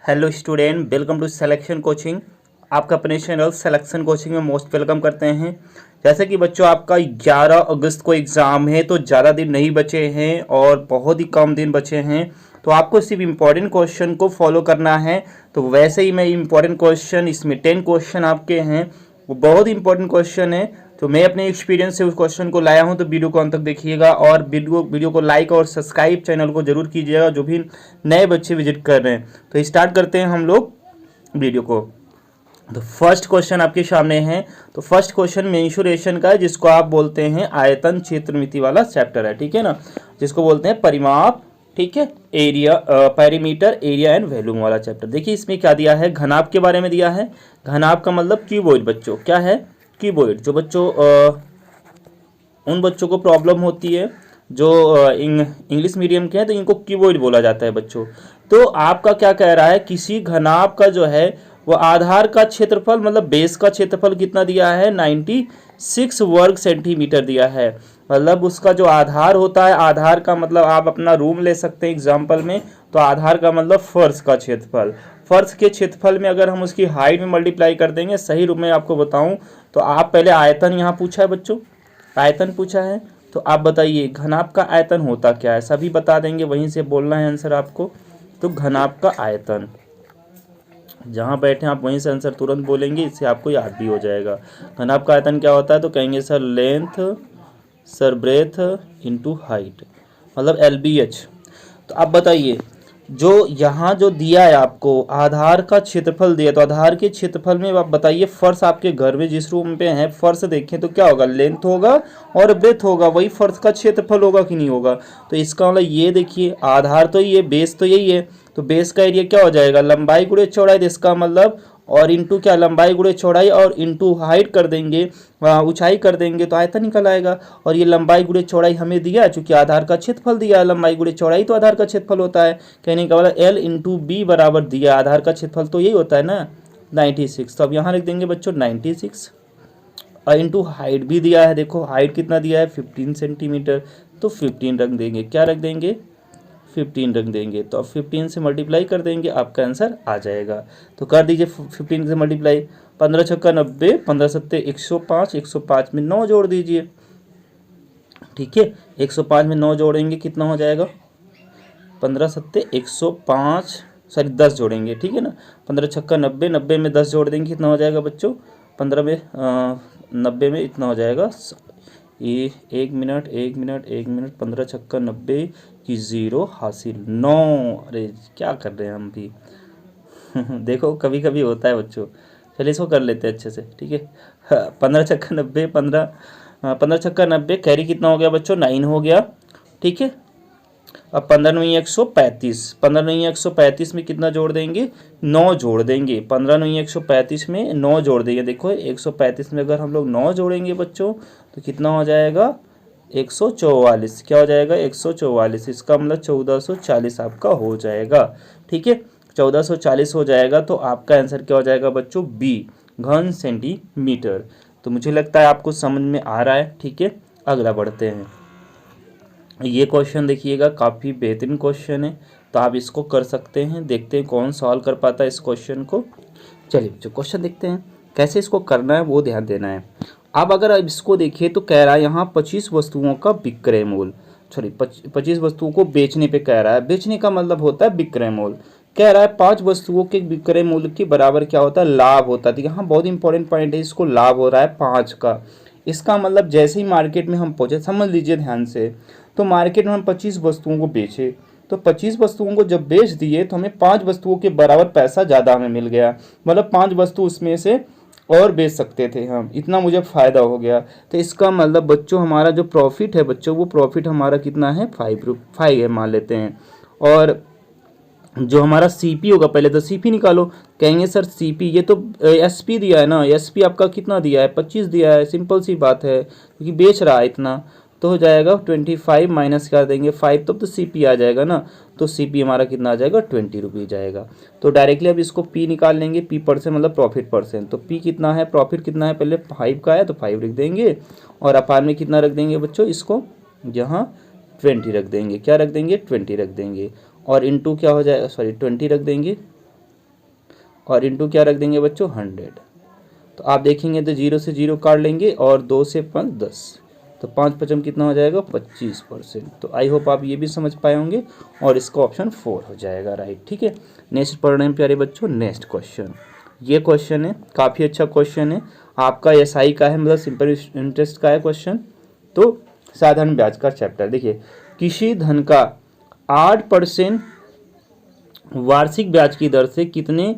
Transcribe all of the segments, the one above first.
Hello student, welcome to selection coaching. आपका अपने channel selection coaching में मोस्ट वेलकम करते हैं। जैसे कि बच्चों आपका 11 अगस्त को एग्ज़ाम है, तो ज़्यादा दिन नहीं बचे हैं और बहुत ही कम दिन बचे हैं। तो आपको सिर्फ इम्पॉर्टेंट क्वेश्चन को फॉलो करना है। तो वैसे ही मैं इम्पॉर्टेंट क्वेश्चन, इसमें 10 क्वेश्चन आपके हैं, वो बहुत ही इंपॉर्टेंट क्वेश्चन है। तो मैं अपने एक्सपीरियंस से उस क्वेश्चन को लाया हूं, तो वीडियो को अंत तक देखिएगा और वीडियो को लाइक और सब्सक्राइब चैनल को जरूर कीजिएगा, जो भी नए बच्चे विजिट कर रहे हैं। तो स्टार्ट करते हैं हम लोग वीडियो को। तो फर्स्ट क्वेश्चन आपके सामने है। तो फर्स्ट क्वेश्चन मेंसुरेशन का है, जिसको आप बोलते हैं आयतन क्षेत्रमिति वाला चैप्टर है, ठीक है ना, जिसको बोलते हैं परिमाप, ठीक है, area, perimeter, area and volume वाला चैप्टर। देखिए इसमें क्या दिया है, घनाभ के बारे में दिया है। घनाभ का मतलब क्यूबॉइड बच्चों, क्या है, क्यूबॉइड। जो बच्चों उन बच्चों को प्रॉब्लम होती है जो इंग्लिश मीडियम के हैं, तो इनको क्यूबॉइड बोला जाता है बच्चों। तो आपका क्या कह रहा है, किसी घनाभ का जो है वो आधार का क्षेत्रफल, मतलब बेस का क्षेत्रफल कितना दिया है, 96 वर्ग सेंटीमीटर दिया है। मतलब उसका जो आधार होता है, आधार का मतलब आप अपना रूम ले सकते हैं एग्जाम्पल में। तो आधार का मतलब फर्श का क्षेत्रफल, फर्श के क्षेत्रफल में अगर हम उसकी हाइट में मल्टीप्लाई कर देंगे, सही रूप में आपको बताऊं तो आप पहले आयतन यहाँ पूछा है बच्चों, आयतन पूछा है। तो आप बताइए घनाभ का आयतन होता क्या है, सभी बता देंगे, वहीं से बोलना है आंसर आपको। तो घनाभ का आयतन, जहाँ बैठे आप वहीं से आंसर तुरंत बोलेंगे, इससे आपको याद भी हो जाएगा। घनाभ का आयतन क्या होता है, तो कहेंगे sir length sir breath into height, मतलब LBH। तो आप बताइए जो यहाँ जो दिया है आपको आधार का क्षेत्रफल दिया, तो आधार के क्षेत्रफल में आप बताइए फर्श आपके घर में जिस रूम पे है फर्श देखें तो क्या होगा, लेंथ होगा और ब्रेथ होगा, वही फर्श का क्षेत्रफल होगा कि नहीं होगा। तो इसका मतलब ये देखिए आधार तो ये, बेस तो यही है, तो बेस का एरिया क्या हो जाएगा, लंबाई गुणे चौड़ाई। तो इसका मतलब और इंटू क्या, लंबाई गुणे चौड़ाई और इंटू हाइट कर देंगे, ऊंचाई कर देंगे, तो आयतन निकल आएगा। और ये लंबाई गुणे चौड़ाई हमें दिया है, चूंकि आधार का क्षेत्रफल दिया है, लंबाई गुणे चौड़ाई तो आधार का क्षेत्रफल होता है। कहने का मतलब L इंटू बी बराबर दिया, आधार का क्षेत्रफल तो यही होता है ना 96। तो अब यहाँ लिख देंगे बच्चों 96 और इंटू हाइट भी दिया है। देखो हाइट कितना दिया है, 15 सेंटीमीटर, तो 15 रख देंगे, क्या रख देंगे, 15 रख देंगे। तो अब 15 से मल्टीप्लाई कर देंगे, आपका आंसर आ जाएगा। तो कर दीजिए 15 से मल्टीप्लाई, 15 छक्का 90, 15 सत्ते 105, 105 में 9 जोड़ दीजिए, ठीक है। 105 में 9 जोड़ेंगे कितना हो जाएगा, 15 सत्ते 105, सॉरी 10 जोड़ेंगे, ठीक है ना। 15 छक्का 90, 90 में 10 जोड़ देंगे कितना हो जाएगा बच्चों, 15 में 90 में इतना हो जाएगा, ये 1 मिनट 1 मिनट 1 मिनट, 15 छक्का 90 की 0 हासिल 9। अरे क्या कर रहे हैं हम भी देखो कभी कभी होता है बच्चों। चलिए इसको कर लेते हैं अच्छे से, ठीक है। 15 छक्का 90, 15 छक्का 90, कैरी कितना हो गया बच्चों, 9 हो गया, ठीक है। अब 15 नहीं 135, 15 नहीं 135 में कितना जोड़ देंगे, 9 जोड़ देंगे। 15 नहीं 135 में 9 जोड़ देंगे। देखो 135 में अगर हम लोग 9 जोड़ेंगे बच्चों तो कितना हो जाएगा, 144, क्या हो जाएगा 144। इसका मतलब 1440 आपका हो जाएगा, ठीक है, 1440 हो जाएगा। तो आपका आंसर क्या हो जाएगा बच्चों, बी, घन सेंटीमीटर। तो मुझे लगता है आपको समझ में आ रहा है, ठीक है। अगला बढ़ते हैं। ये क्वेश्चन देखिएगा, काफ़ी बेहतरीन क्वेश्चन है, तो आप इसको कर सकते हैं। देखते हैं कौन सॉल्व कर पाता है इस क्वेश्चन को। चलिए जो क्वेश्चन देखते हैं, कैसे इसको करना है वो ध्यान देना है। अब अगर आप इसको देखिए तो कह रहा है यहाँ 25 वस्तुओं का विक्रय मूल्य, सॉरी 25 वस्तुओं को बेचने पे कह रहा है। बेचने का मतलब होता है विक्रय मूल्य। कह रहा है 5 वस्तुओं के विक्रय मूल्य के बराबर क्या होता है, लाभ होता है। तो यहाँ बहुत इंपॉर्टेंट पॉइंट है, इसको लाभ हो रहा है 5 का। इसका मतलब जैसे ही मार्केट में हम पहुँचे, समझ लीजिए ध्यान से, तो मार्केट में हम 25 वस्तुओं को बेचे, तो 25 वस्तुओं को जब बेच दिए तो हमें 5 वस्तुओं के बराबर पैसा ज़्यादा हमें मिल गया। मतलब 5 वस्तु उसमें से और बेच सकते थे हम, इतना मुझे फ़ायदा हो गया। तो इसका मतलब बच्चों हमारा जो प्रॉफिट है बच्चों, वो प्रॉफिट हमारा कितना है, 5 है मान लेते हैं। और जो हमारा CP होगा, पहले तो CP निकालो। कहेंगे सर CP, ये तो SP दिया है ना, SP आपका कितना दिया है, 25 दिया है, सिंपल सी बात है, क्योंकि बेच रहा है इतना। तो हो जाएगा 25 माइनस कर देंगे 5, तब तो CP आ जाएगा ना। तो CP हमारा कितना आ जाएगा, 20 रुपये जाएगा। तो डायरेक्टली अब इसको P निकाल लेंगे, P परसेंट मतलब प्रॉफिट परसेंट। तो P कितना है, प्रॉफिट कितना है, पहले 5 का है तो 5 रख देंगे, और अपार में कितना रख देंगे बच्चों, इसको यहाँ 20 रख देंगे, क्या रख देंगे, 20 रख देंगे, और इंटू क्या हो जाएगा, सॉरी 20 रख देंगे, और इंटू क्या रख देंगे बच्चों 100। तो आप देखेंगे तो 0 से 0 काट लेंगे और 2 से 5 10, तो 5 पचम कितना हो जाएगा 25%। तो आई होप आप ये भी समझ पाए होंगे और इसका ऑप्शन 4 हो जाएगा राइट। ठीक है, नेक्स्ट पढ़ रहे हैं प्यारे बच्चों। नेक्स्ट क्वेश्चन, ये क्वेश्चन है काफ़ी अच्छा क्वेश्चन है आपका, एसआई का है, मतलब सिंपल इंटरेस्ट का है क्वेश्चन। तो साधारण ब्याज का चैप्टर देखिए, किसी धन का 8% वार्षिक ब्याज की दर से कितने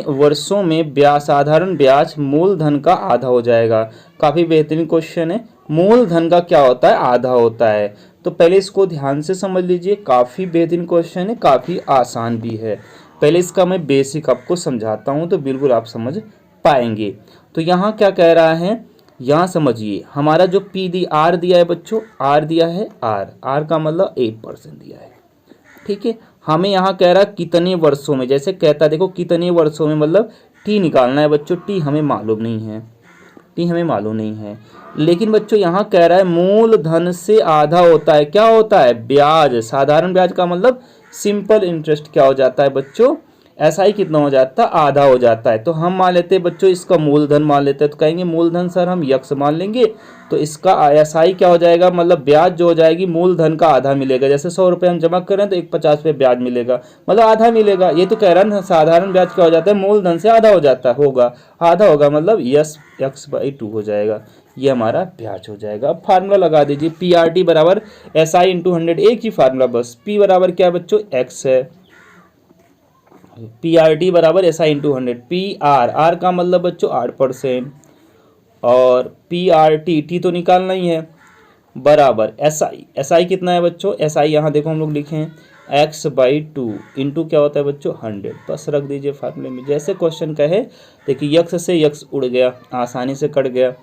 वर्षों में ब्याज साधारण ब्याज मूलधन का आधा हो जाएगा। काफ़ी बेहतरीन क्वेश्चन है। मूलधन का क्या होता है, आधा होता है। तो पहले इसको ध्यान से समझ लीजिए, काफ़ी बेहतरीन क्वेश्चन है, काफ़ी आसान भी है। पहले इसका मैं बेसिक आपको समझाता हूँ तो बिल्कुल आप समझ पाएंगे। तो यहाँ क्या कह रहा है, यहाँ समझिए, हमारा जो पी दी आर दिया है बच्चों, आर दिया है, आर का मतलब 8% दिया है। ठीक है, हमें यहाँ कह रहा है कितने वर्षों में, जैसे कहता है देखो कितने वर्षों में, मतलब टी निकालना है बच्चों। टी हमें मालूम नहीं है, टी हमें मालूम नहीं है, लेकिन बच्चों यहाँ कह रहा है मूलधन से आधा होता है। क्या होता है, ब्याज। साधारण ब्याज का मतलब सिंपल इंटरेस्ट क्या हो जाता है बच्चों, एसआई कितना हो जाता है, आधा हो जाता है। तो हम मान लेते हैं बच्चों इसका मूलधन मान लेते हैं, तो कहेंगे मूलधन सर हम यक्स मान लेंगे, तो इसका एसआई क्या हो जाएगा, मतलब ब्याज जो हो जाएगी मूलधन का आधा मिलेगा। जैसे 100 रुपये हम जमा करें तो 150 ब्याज मिलेगा, मतलब आधा मिलेगा। ये तो कह रहा है ना, साधारण ब्याज क्या हो जाता है, मूलधन से आधा हो जाता होगा, आधा होगा, मतलब x/2 हो जाएगा। ये हमारा ब्याज हो जाएगा। अब फार्मूला लगा दीजिए, पी आर टी बराबर एसआई इंटू 100, एक ही फार्मूला बस। पी बराबर क्या बच्चों, एक्स है, पी आर टी बराबर S I into 100। P R का मतलब बच्चों 8%, और पी आर टी तो निकालना ही है, बराबर एस आई कितना है बच्चों, एस आई यहाँ देखो हम लोग लिखे हैं x/2 इंटू क्या होता है बच्चों 100। बस रख दीजिए फार्मूले में, जैसे क्वेश्चन कहे। देखिए यक्स से यक्स उड़ गया, आसानी से कट गया।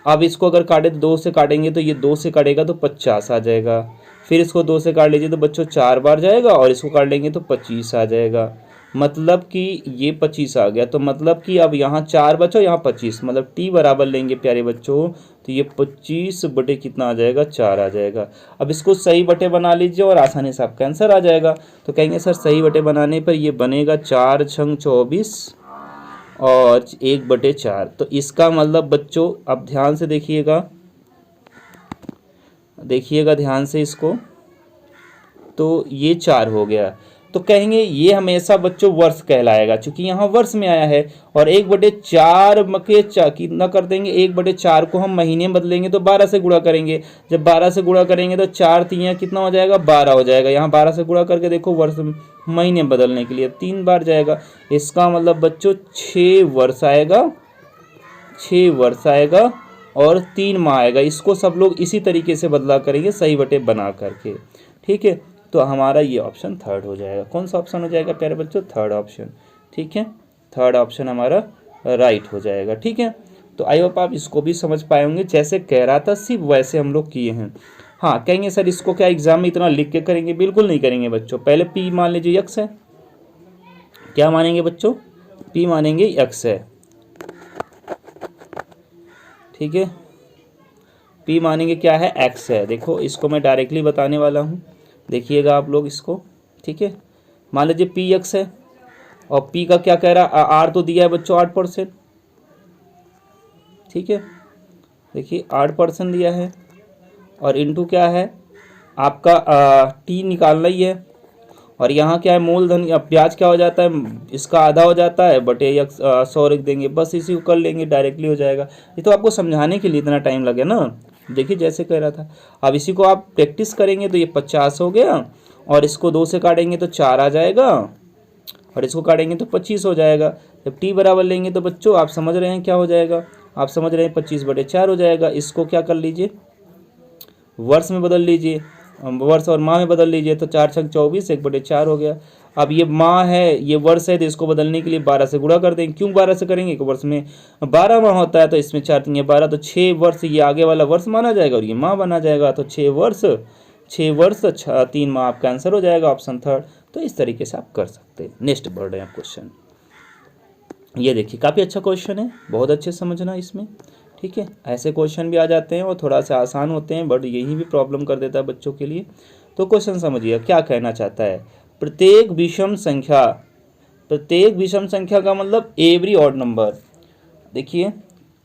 अब इसको अगर काटे तो 2 से काटेंगे, तो ये 2 से काटेगा तो 50 आ जाएगा। फिर इसको 2 से काट लीजिए तो बच्चों 4 बार जाएगा, और इसको काट लेंगे तो 25 आ जाएगा। मतलब कि ये 25 आ गया, तो मतलब कि अब यहाँ 4 बचो, यहाँ 25, मतलब टी बराबर लेंगे प्यारे बच्चों, तो ये 25 बटे कितना आ जाएगा, 4 आ जाएगा। अब इसको सही बटे बना लीजिए और आसानी से आपका आंसर आ जाएगा। तो कहेंगे सर सही बटे बनाने पर ये बनेगा 4 छंग 24 और 1/4। तो इसका मतलब बच्चों अब ध्यान से देखिएगा, ध्यान से इसको, तो ये 4 हो गया। तो कहेंगे ये हमेशा बच्चों वर्ष कहलाएगा, क्योंकि यहाँ वर्ष में आया है। और 1/4 के कितना कर देंगे, 1/4 को हम महीने में बदलेंगे तो 12 से गुणा करेंगे। जब 12 से गुणा करेंगे तो 4 3 कितना हो जाएगा, 12 हो जाएगा। यहाँ 12 से गुणा करके देखो, वर्ष महीने में बदलने के लिए 3 बार जाएगा। इसका मतलब बच्चों 6 वर्ष आएगा, 6 वर्ष आएगा और 3 माह आएगा। इसको सब लोग इसी तरीके से बदला करेंगे, सही बटे बना करके। ठीक है, तो हमारा ये ऑप्शन थर्ड हो जाएगा। कौन सा ऑप्शन हो जाएगा प्यारे बच्चों, थर्ड ऑप्शन। ठीक है, थर्ड ऑप्शन हमारा राइट हो जाएगा। ठीक है, तो आई होप आप इसको भी समझ पाए होंगे, जैसे कह रहा था सिर्फ वैसे हम लोग किए हैं। हाँ, कहेंगे सर इसको क्या एग्जाम में इतना लिख के करेंगे, बिल्कुल नहीं करेंगे बच्चों। पहले पी मान लीजिए यक्स है, क्या मानेंगे बच्चों, पी मानेंगे यक्स है। ठीक है, पी मानेंगे क्या है, एक्स है। देखो इसको मैं डायरेक्टली बताने वाला हूँ, देखिएगा आप लोग इसको। ठीक है, मान लीजिए पी एक्स है और पी का क्या कह रहा है, आर तो दिया है बच्चों 8%। ठीक है, देखिए 8% दिया है, और इनटू क्या है आपका टी निकालना ही है। और यहाँ क्या है, मूलधन ब्याज क्या हो जाता है, इसका आधा हो जाता है, बटे 100 रख देंगे। बस इसी को कर लेंगे, डायरेक्टली हो जाएगा। ये तो आपको समझाने के लिए इतना टाइम लगे ना, देखिए जैसे कह रहा था। अब इसी को आप प्रैक्टिस करेंगे तो ये 50 हो गया, और इसको 2 से काटेंगे तो 4 आ जाएगा, और इसको काटेंगे तो 25 हो जाएगा। जब टी बराबर लेंगे तो बच्चों आप समझ रहे हैं क्या हो जाएगा, आप समझ रहे हैं 25/4 हो जाएगा। इसको क्या कर लीजिए, वर्ष में बदल लीजिए, वर्ष और माह में बदल लीजिए, तो 4 छंग 24, 1/4 हो गया। अब ये माह है, ये वर्ष है, तो इसको बदलने के लिए 12 से गुणा कर देंगे। क्यों 12 से करेंगे, वर्ष में 12 माह होता है, तो इसमें 4 3 12, तो 6 वर्ष ये आगे वाला वर्ष माना जाएगा और ये माह बना जाएगा। तो 6 वर्ष 3 माह आपका आंसर हो जाएगा, ऑप्शन थर्ड। तो इस तरीके से आप कर सकते हैं। नेक्स्ट बढ़ रहे हैं आप क्वेश्चन, ये देखिए काफ़ी अच्छा क्वेश्चन है, बहुत अच्छे समझना इसमें। ठीक है, ऐसे क्वेश्चन भी आ जाते हैं और थोड़ा सा आसान होते हैं, बट यही भी प्रॉब्लम कर देता है बच्चों के लिए। तो क्वेश्चन समझिए क्या कहना चाहता है, प्रत्येक विषम संख्या प्रत्येक विषम संख्या का मतलब एवरी ऑड नंबर। देखिए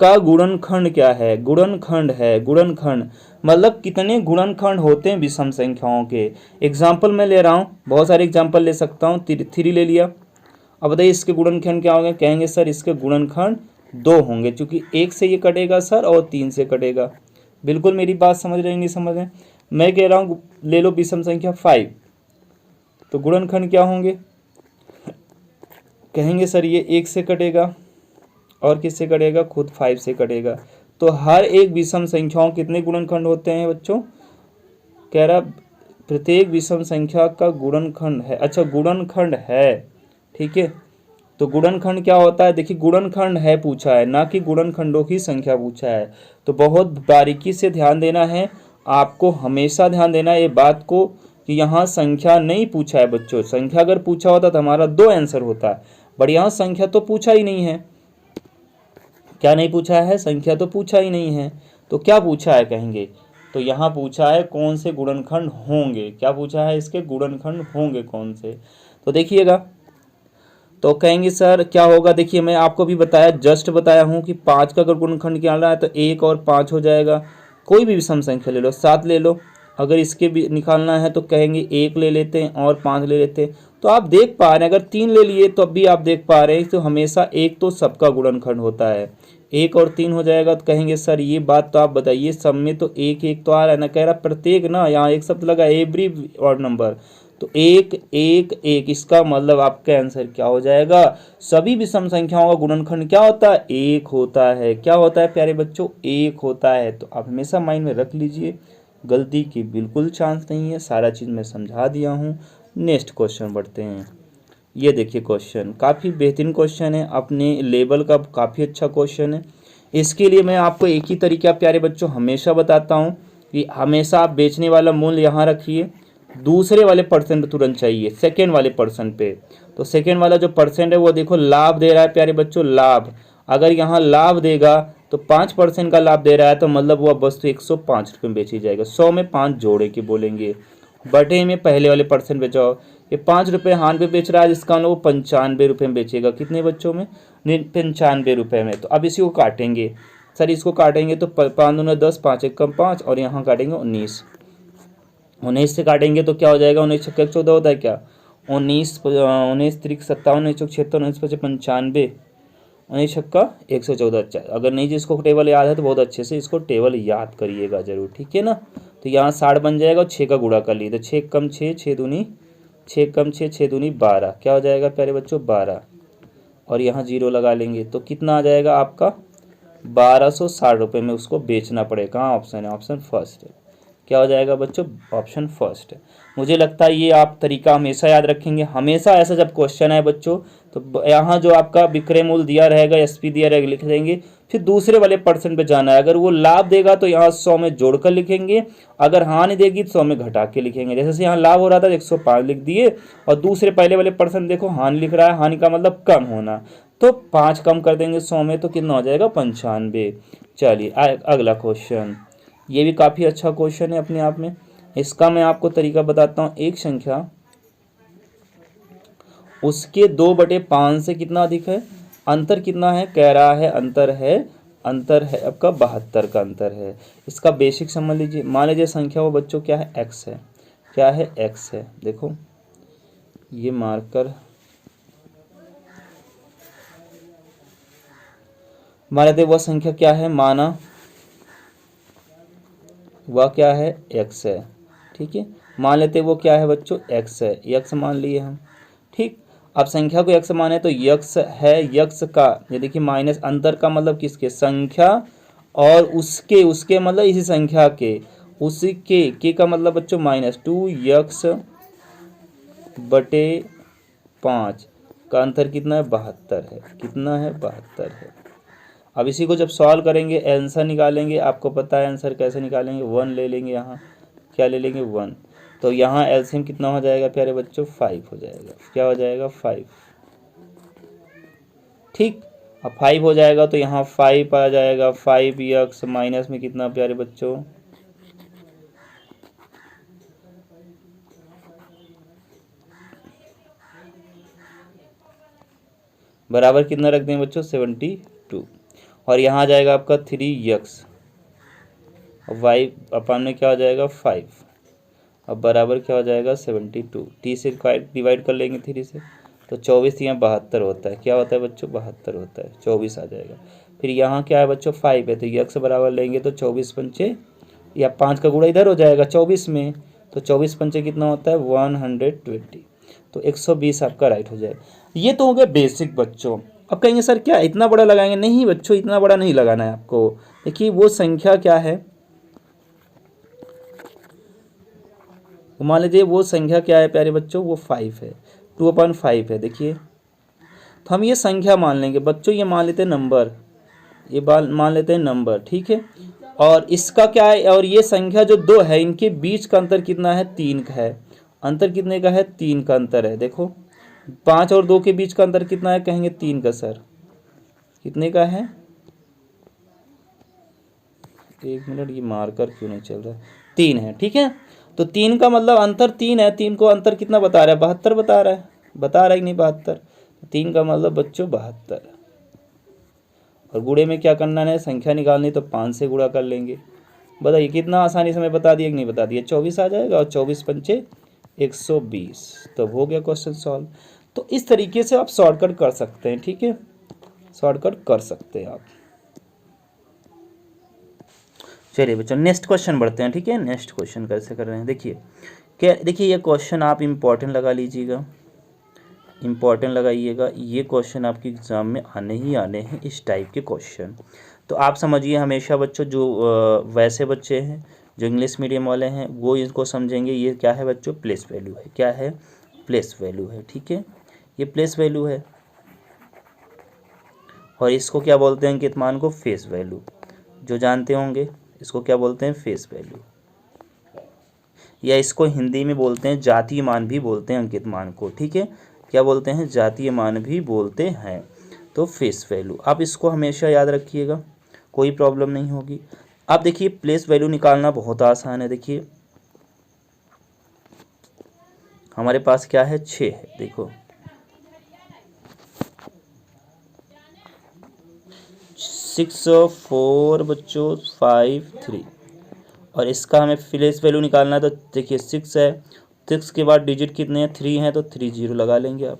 का गुणनखंड क्या है, गुणनखंड है, गुणनखंड मतलब कितने गुणनखंड होते हैं विषम संख्याओं के। एग्जाम्पल मैं ले रहा हूँ, बहुत सारे एग्जाम्पल ले सकता हूँ। थ्री ले लिया, अब बताइए इसके गुणनखंड क्या होंगे। कहेंगे सर इसके गुणनखंड 2 होंगे, क्योंकि 1 से ये कटेगा सर और 3 से कटेगा। बिल्कुल मेरी बात समझ रहे हैं नहीं समझ रहे हैं। मैं कह रहा हूँ ले लो विषम संख्या 5, तो गुणनखंड क्या होंगे। कहेंगे सर ये 1 से कटेगा और किससे कटेगा, खुद 5 से कटेगा। तो हर एक विषम संख्याओं कितने गुणनखंड होते हैं बच्चों, कह रहा प्रत्येक विषम संख्या का गुणनखंड है। अच्छा गुणनखंड है, ठीक है। तो गुणनखंड क्या होता है, देखिए गुणनखंड है पूछा है, ना कि गुणनखंडों की संख्या पूछा है। तो बहुत बारीकी से ध्यान देना है आपको, हमेशा ध्यान देना है ये बात को कि यहाँ संख्या नहीं पूछा है बच्चों। संख्या अगर पूछा होता तो हमारा 2 आंसर होता, बट यहाँ संख्या तो पूछा ही नहीं है। क्या नहीं पूछा है, संख्या तो पूछा ही नहीं है। तो क्या पूछा है कहेंगे, तो यहाँ पूछा है कौन से गुणनखंड होंगे। क्या पूछा है, इसके गुणनखंड होंगे कौन से। तो देखिएगा, तो कहेंगे सर क्या होगा। देखिए मैं आपको भी बताया, जस्ट बताया हूँ कि 5 का अगर गुणनखंड निकालना है तो 1 और 5 हो जाएगा। कोई भी विषम संख्या ले लो, 7 ले लो, अगर इसके भी निकालना है तो कहेंगे 1 ले लेते हैं और 5 ले लेते हैं। तो आप देख पा रहे हैं अगर 3 ले लिए तो अब भी आप देख पा रहे हैं तो हमेशा 1 तो सबका गुणनखंड होता है। 1 और 3 हो जाएगा, तो कहेंगे सर ये बात तो आप बताइए, सब में तो 1 1 तो आ रहा है ना, कह रहा प्रत्येक ना, यहाँ एक शब्द लगा एवरी ऑड नंबर, तो 1 1 1, इसका मतलब आपका आंसर क्या हो जाएगा। सभी विषम संख्याओं का गुणनखंड क्या होता है, 1 होता है। क्या होता है प्यारे बच्चों, 1 होता है। तो आप हमेशा माइंड में रख लीजिए, गलती की बिल्कुल चांस नहीं है, सारा चीज़ मैं समझा दिया हूँ। नेक्स्ट क्वेश्चन बढ़ते हैं। ये देखिए क्वेश्चन काफ़ी बेहतरीन क्वेश्चन है, अपने लेवल का काफ़ी अच्छा क्वेश्चन है। इसके लिए मैं आपको एक ही तरीका प्यारे बच्चों हमेशा बताता हूँ कि हमेशा आप बेचने वाला मूल्य यहाँ रखिए, दूसरे वाले परसेंट पे तुरंत चाहिए, सेकेंड वाले परसेंट पे। तो सेकेंड वाला जो परसेंट है वो देखो लाभ दे रहा है प्यारे बच्चों, लाभ। अगर यहाँ लाभ देगा तो 5% का लाभ दे रहा है, तो मतलब वह वस्तु 105 रुपये में बेची जाएगा। 100 में 5 जोड़े के बोलेंगे, बटे में पहले वाले परसेंट बेचाओ। ये 5 रुपये हान पे बेच रहा है, जिसका वो 95 रुपये में बेचेगा। कितने बच्चों में, 95 रुपये में। तो अब इसी को काटेंगे सर, इसको काटेंगे तो 5 दूना 10, 5 एक कम 5, और यहाँ काटेंगे 19। 19 से काटेंगे तो क्या हो जाएगा, 19 छक्का 14 होता है क्या, 19 तिरिक 57, 19 चौक 76, 19 पचे 95, 19 छक्का 114। अगर नहीं जिसको टेबल याद है तो बहुत अच्छे से इसको टेबल याद करिएगा जरूर, ठीक है ना। तो यहाँ 60 बन जाएगा और 6 का गुणा कर लिए, तो 6 कम 6, 6 दूनी 6 कम 6, 6 दूनी 12। क्या हो जाएगा प्यारे बच्चों, 12। और यहाँ जीरो लगा लेंगे तो कितना आ जाएगा आपका, 1260 रुपये में उसको बेचना पड़ेगा। कहाँ ऑप्शन है, ऑप्शन फर्स्ट है। क्या हो जाएगा बच्चों, ऑप्शन फर्स्ट है। मुझे लगता है ये आप तरीका हमेशा याद रखेंगे। हमेशा ऐसा जब क्वेश्चन है बच्चों, तो यहाँ जो आपका विक्रय मूल्य दिया रहेगा, एसपी दिया रहेगा, लिख देंगे। फिर दूसरे वाले परसेंट पे जाना है। अगर वो लाभ देगा तो यहाँ 100 में जोड़कर लिखेंगे, अगर हानि देगी तो 100 में घटा के लिखेंगे। जैसे से यहाँ लाभ हो रहा था 105 लिख दिए, और दूसरे पहले वाले परसेंट देखो हानि लिख रहा है, हानि का मतलब कम होना, तो 5 कम कर देंगे 100 में, तो कितना हो जाएगा, 95। चलिए अगला क्वेश्चन, ये भी काफ़ी अच्छा क्वेश्चन है अपने आप में। इसका मैं आपको तरीका बताता हूँ। एक संख्या उसके 2/5 से कितना अधिक है, अंतर कितना है, कह रहा है अंतर है आपका 72 का अंतर है। इसका बेसिक समझ लीजिए। मान लीजिए संख्या वो बच्चों क्या है, एक्स है। क्या है, एक्स है। देखो ये मार्कर, मान लेते वह संख्या क्या है, माना वह क्या है, एक्स है। ठीक है, मान लेते वो क्या है बच्चों, एक्स है, यक्स मान लिए हम। ठीक, अब संख्या को यक्स माने तो यक्स है, यक्स का ये देखिए माइनस, अंतर का मतलब किसके, संख्या, और उसके उसके मतलब इसी संख्या के, उसके के का मतलब बच्चों माइनस 2 यक्स बटे 5 का अंतर कितना है, 72 है। कितना है, 72 है। अब इसी को जब सॉल्व करेंगे आंसर निकालेंगे, आपको पता है आंसर कैसे निकालेंगे, 1 ले लेंगे। यहाँ क्या ले लेंगे, 1। तो यहाँ एलसीएम कितना हो जाएगा प्यारे बच्चों, 5 हो जाएगा। क्या हो जाएगा, 5। ठीक, अब 5 हो जाएगा तो यहाँ 5 आ जाएगा, 5 यक्स माइनस में कितना प्यारे बच्चों, बराबर कितना रख देंगे बच्चों 72, और यहाँ आ जाएगा आपका 3x, y अपन में क्या हो जाएगा 5, अब बराबर क्या हो जाएगा 72, टी से डिवाइड कर लेंगे 3 से, तो 24 यहाँ 72 होता है, क्या होता है बच्चों 72 होता है, 24 आ जाएगा। फिर यहाँ क्या है बच्चों 5 है, तो यक्स बराबर लेंगे तो 24 पंचे, या 5 का गुणा इधर हो जाएगा 24 में, तो 24 पंचे कितना होता है 120, तो 120 आपका राइट हो जाएगा। ये तो हो गया बेसिक बच्चों। अब कहेंगे सर क्या इतना बड़ा लगाएंगे, नहीं बच्चों इतना बड़ा नहीं लगाना है आपको। देखिए वो संख्या क्या है, मान लीजिए वो संख्या क्या है प्यारे बच्चों, वो 5 है, 2/5 है। देखिए तो हम ये संख्या मान लेंगे बच्चों, ये मान लेते हैं नंबर, ये मान लेते हैं नंबर, ठीक है। और इसका क्या है, और ये संख्या जो 2 है इनके बीच का अंतर कितना है 3 का है, अंतर कितने का है 3 का अंतर है। देखो 5 और 2 के बीच का अंतर कितना है, कहेंगे 3 का सर, कितने का है, 1 मिनट ये मार्कर क्यों नहीं चल रहा है, 3 है, ठीक है। तो 3 का मतलब अंतर 3 है, 3 को अंतर कितना बता रहा है 72 बता रहा है, बता रहा है कि नहीं 72, 3 का मतलब बच्चों 72। और गुणे में क्या करना है, संख्या निकालनी तो 5 से गुणा कर लेंगे। बताइए कितना आसानी से मैं बता दिया कि नहीं बता दिया, 24 आ जाएगा, और 24 पंचे 120, तो हो गया क्वेश्चन सॉल्व। तो इस तरीके से आप शॉर्टकट कर सकते हैं, ठीक है, शॉर्टकट कर सकते हैं आप। चलिए बच्चों नेक्स्ट क्वेश्चन बढ़ते हैं, ठीक है। नेक्स्ट क्वेश्चन कैसे कर रहे हैं, देखिए क्या, देखिए ये क्वेश्चन आप इम्पोर्टेंट लगा लीजिएगा, इम्पोर्टेंट लगाइएगा, ये क्वेश्चन आपके एग्ज़ाम में आने ही आने हैं इस टाइप के क्वेश्चन। तो आप समझिए हमेशा बच्चों जो वैसे बच्चे हैं जो इंग्लिश मीडियम वाले हैं वो इसको समझेंगे, ये क्या है बच्चों प्लेस वैल्यू है, क्या है प्लेस वैल्यू है, ठीक है, ये प्लेस वैल्यू है। और इसको क्या बोलते हैं अंकित मान को, फेस वैल्यू, जो जानते होंगे इसको क्या बोलते हैं फेस वैल्यू, या इसको हिंदी में बोलते हैं जातीय मान भी बोलते हैं अंकित मान को, ठीक है, क्या बोलते हैं जातीय मान भी बोलते हैं। तो फेस वैल्यू आप इसको हमेशा याद रखिएगा, कोई प्रॉब्लम नहीं होगी। अब देखिए प्लेस वैल्यू निकालना बहुत आसान है। देखिए हमारे पास क्या है 6 है, देखो 6 4 बच्चों 5 3, और इसका हमें प्लेस वैल्यू निकालना है। तो देखिए 6 है, 6 के बाद डिजिट कितने हैं 3 हैं, तो 3 0 लगा लेंगे आप।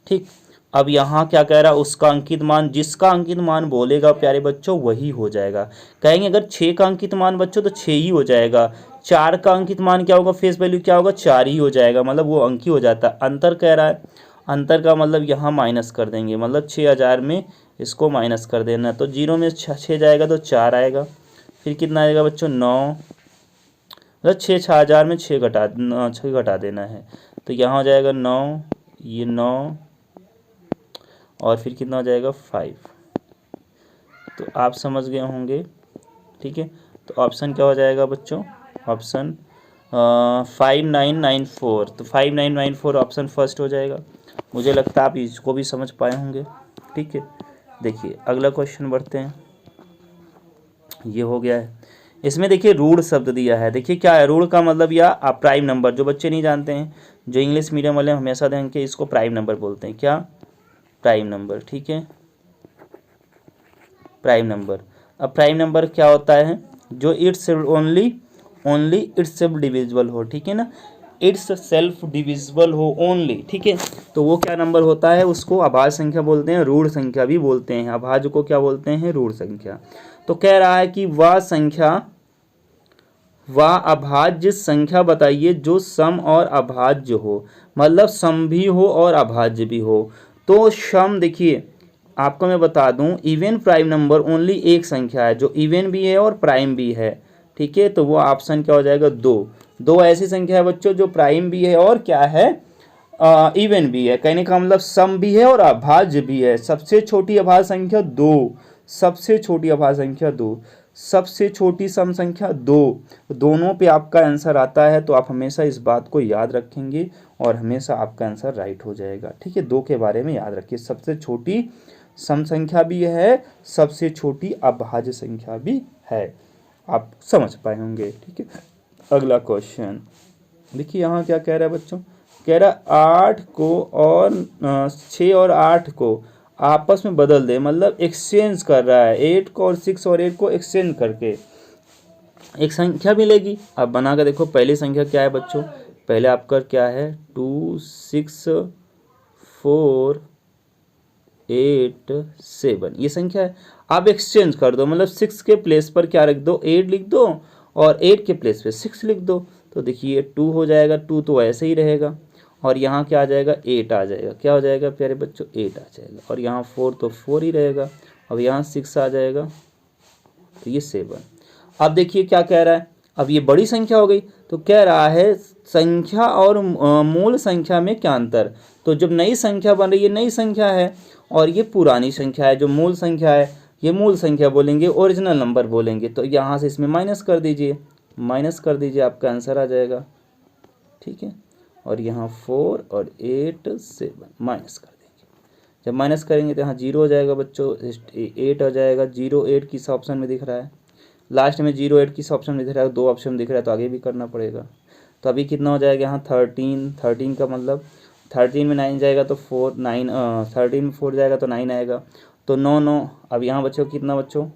ठीक, अब यहाँ क्या कह रहा है, उसका अंकित मान, जिसका अंकित मान बोलेगा प्यारे बच्चों वही हो जाएगा। कहेंगे अगर 6 का अंकित मान बच्चों तो 6 ही हो जाएगा, 4 का अंकित मान क्या होगा, फेस वैल्यू क्या होगा 4 ही हो जाएगा, मतलब वो अंक ही हो जाता है। अंतर कह रहा है, अंतर का मतलब यहाँ माइनस कर देंगे, मतलब 6000 में इसको माइनस कर देना, तो 0 में 6 जाएगा तो 4 आएगा, फिर कितना आएगा बच्चों 9, मतलब 6000 में 6 घटा देना है, तो यहाँ हो जाएगा 9, ये 9, और फिर कितना हो जाएगा 5। तो आप समझ गए होंगे, ठीक है। तो ऑप्शन क्या हो जाएगा बच्चों, ऑप्शन 5994, तो 5994 ऑप्शन फर्स्ट हो जाएगा। मुझे लगता है आप इसको भी समझ पाए होंगे, ठीक है। देखिए अगला क्वेश्चन बढ़ते हैं, ये हो गया है। इसमें देखिए रूढ़ शब्द दिया है, देखिए क्या है रूढ़ का मतलब, या प्राइम नंबर, जो बच्चे नहीं जानते हैं, जो इंग्लिश मीडियम वाले हमेशा ध्यान के इसको प्राइम नंबर बोलते हैं, क्या प्राइम नंबर, ठीक है, प्राइम नंबर। अब प्राइम नंबर क्या होता है, जो it's only it's self divisible हो, ठीक है ना, इट्स सेल्फ डिविजिबल हो ओनली, ठीक है। तो वो क्या नंबर होता है, उसको अभाज्य संख्या बोलते हैं, रूढ़ संख्या भी बोलते हैं, अभाज्य को क्या बोलते हैं रूढ़ संख्या। तो कह रहा है कि वह अभाज्य संख्या बताइए जो सम और अभाज्य हो, मतलब सम भी हो और अभाज्य भी हो। तो सम देखिए आपको मैं बता दूं, इवन प्राइम नंबर ओनली एक संख्या है जो इवन भी है और प्राइम भी है, ठीक है। तो वो ऑप्शन क्या हो जाएगा 2 ऐसी संख्या है बच्चों जो प्राइम भी है और क्या है इवन भी है। कहने का मतलब सम भी है और अभाज्य भी है। सबसे छोटी अभाज्य संख्या 2, सबसे छोटी अभाज्य संख्या 2, सबसे छोटी सम संख्या 2, दोनों पे आपका आंसर आता है। तो आप हमेशा इस बात को याद रखेंगे और हमेशा आपका आंसर राइट हो जाएगा, ठीक है। 2 के बारे में याद रखिए, सबसे छोटी सम संख्या भी है, सबसे छोटी अभाज्य संख्या भी है, आप समझ पाए होंगे, ठीक है। अगला क्वेश्चन, देखिए यहाँ क्या कह रहा है बच्चों, कह रहा है 8 को और 6 और 8 को आपस में बदल दे, मतलब एक्सचेंज कर रहा है, 8 को और 6 और 8 को एक्सचेंज करके एक संख्या मिलेगी। अब बना कर देखो, पहली संख्या क्या है बच्चों, पहले आपका क्या है 2 6 4 8 7, ये संख्या है। आप एक्सचेंज कर दो, मतलब 6 के प्लेस पर क्या रख दो, 8 लिख दो, और 8 के प्लेस पे 6 लिख दो। तो देखिए 2 हो जाएगा, 2 तो ऐसे ही रहेगा, और यहाँ क्या आ जाएगा 8 आ जाएगा। क्या हो जाएगा प्यारे बच्चों, 8 आ जाएगा, और यहाँ 4 तो 4 ही रहेगा। अब यहाँ 6 आ जाएगा, तो ये 7। अब देखिए क्या कह रहा है, अब ये बड़ी संख्या हो गई, तो कह रहा है संख्या और मूल संख्या में क्या अंतर। तो जब नई संख्या बन रही है, नई संख्या है, और ये पुरानी संख्या है जो मूल संख्या है, ये मूल संख्या बोलेंगे, ओरिजिनल नंबर बोलेंगे। तो यहाँ से इसमें माइनस कर दीजिए, माइनस कर दीजिए, आपका आंसर आ जाएगा। ठीक है, और यहाँ 4 और 8 7 माइनस कर देंगे। जब माइनस करेंगे तो यहाँ 0 हो जाएगा बच्चों, 8 हो जाएगा, 0 8 किस ऑप्शन में दिख रहा है, लास्ट में 0 8 किस ऑप्शन में दिख रहा है, 2 ऑप्शन दिख रहा है, तो आगे भी करना पड़ेगा। तो अभी कितना हो जाएगा यहाँ 13 का मतलब 13 में 9 जाएगा तो 4 9, 13 में 4 जाएगा तो 9 आएगा, तो 9 9। अब यहाँ बच्चों कितना बच्चों,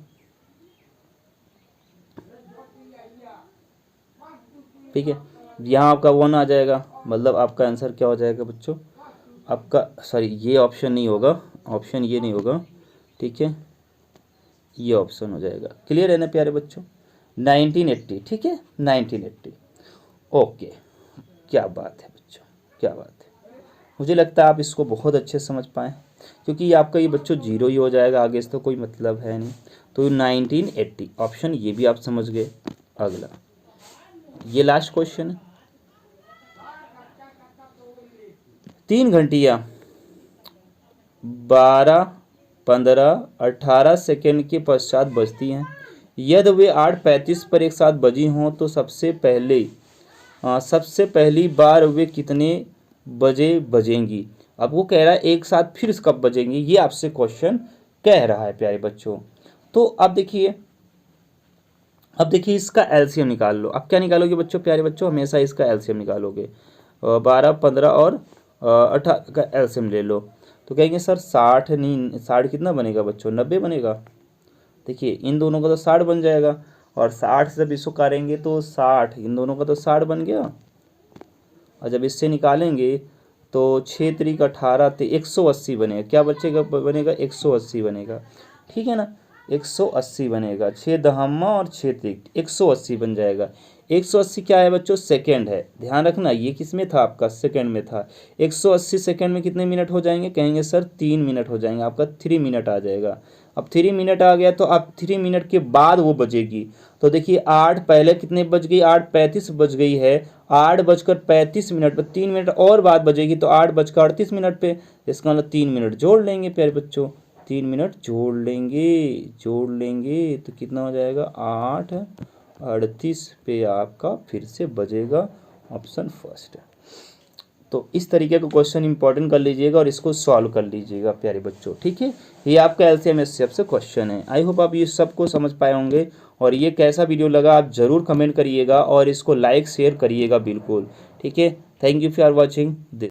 ठीक है, यहाँ आपका 1 आ जाएगा, मतलब आपका आंसर क्या हो जाएगा बच्चों, आपका सॉरी ये ऑप्शन नहीं होगा, ऑप्शन ये नहीं होगा, ठीक है, ये ऑप्शन हो जाएगा। क्लियर है ना प्यारे बच्चों, 1980, ठीक है 1980। ओके, क्या बात है बच्चों, क्या बात है। मुझे लगता है आप इसको बहुत अच्छे से समझ पाएँ, क्योंकि ये आपका ये बच्चों 0 ही हो जाएगा, आगे से तो कोई मतलब है नहीं। तो 1980 ऑप्शन ये भी आप समझ गए। अगला ये लास्ट क्वेश्चन है, 3 घंटियाँ 12 15 18 सेकेंड के पश्चात बजती हैं। यदि वे 8:35 पर एक साथ बजी हों तो सबसे पहली बार वे कितने बजे बजेंगी। अब वो कह रहा है एक साथ फिर कब बजेंगी, ये आपसे क्वेश्चन कह रहा है प्यारे बच्चों। तो अब देखिए इसका एलसीएम निकाल लो। अब क्या निकालोगे बच्चों, प्यारे बच्चों हमेशा इसका एलसीएम निकालोगे। 12 15 और 18 का एलसीएम ले लो, तो कहेंगे सर 60 नहीं, 60 कितना बनेगा बच्चों, 90 बनेगा। देखिए इन दोनों का तो 60 बन जाएगा, और 60 से जब इसको करेंगे तो 60, इन दोनों का तो 60 बन गया, और जब इससे निकालेंगे तो 6 3 18 तो 180 बनेगा। क्या बचेगा, बनेगा 180 बनेगा, ठीक है ना, 180 बनेगा, 6 दहम्मा और 6 3 180 बन जाएगा। 180 क्या है बच्चों, सेकेंड है, ध्यान रखना ये किस में था, आपका सेकेंड में था। 180 सेकेंड में कितने मिनट हो जाएंगे, कहेंगे सर 3 मिनट हो जाएंगे, आपका 3 मिनट आ जाएगा। अब 3 मिनट आ गया, तो अब 3 मिनट के बाद वो बजेगी। तो देखिए 8 पहले कितने बज गई, 8:35 बज गई है, 8:35 पर 3 मिनट और बाद बजेगी, तो 8:38 पे, इसका मतलब 3 मिनट जोड़ लेंगे प्यारे बच्चों, 3 मिनट जोड़ लेंगे तो कितना हो जाएगा, 8:38 पे आपका फिर से बजेगा, ऑप्शन फर्स्ट है। तो इस तरीके का क्वेश्चन इंपॉर्टेंट कर लीजिएगा और इसको सॉल्व कर लीजिएगा प्यारे बच्चों, ठीक है। ये आपका एलसीएम एचसीएफ से क्वेश्चन है। आई होप आप ये सबको समझ पाए होंगे, और ये कैसा वीडियो लगा आप ज़रूर कमेंट करिएगा, और इसको लाइक शेयर करिएगा बिल्कुल, ठीक है। Thank you for watching this.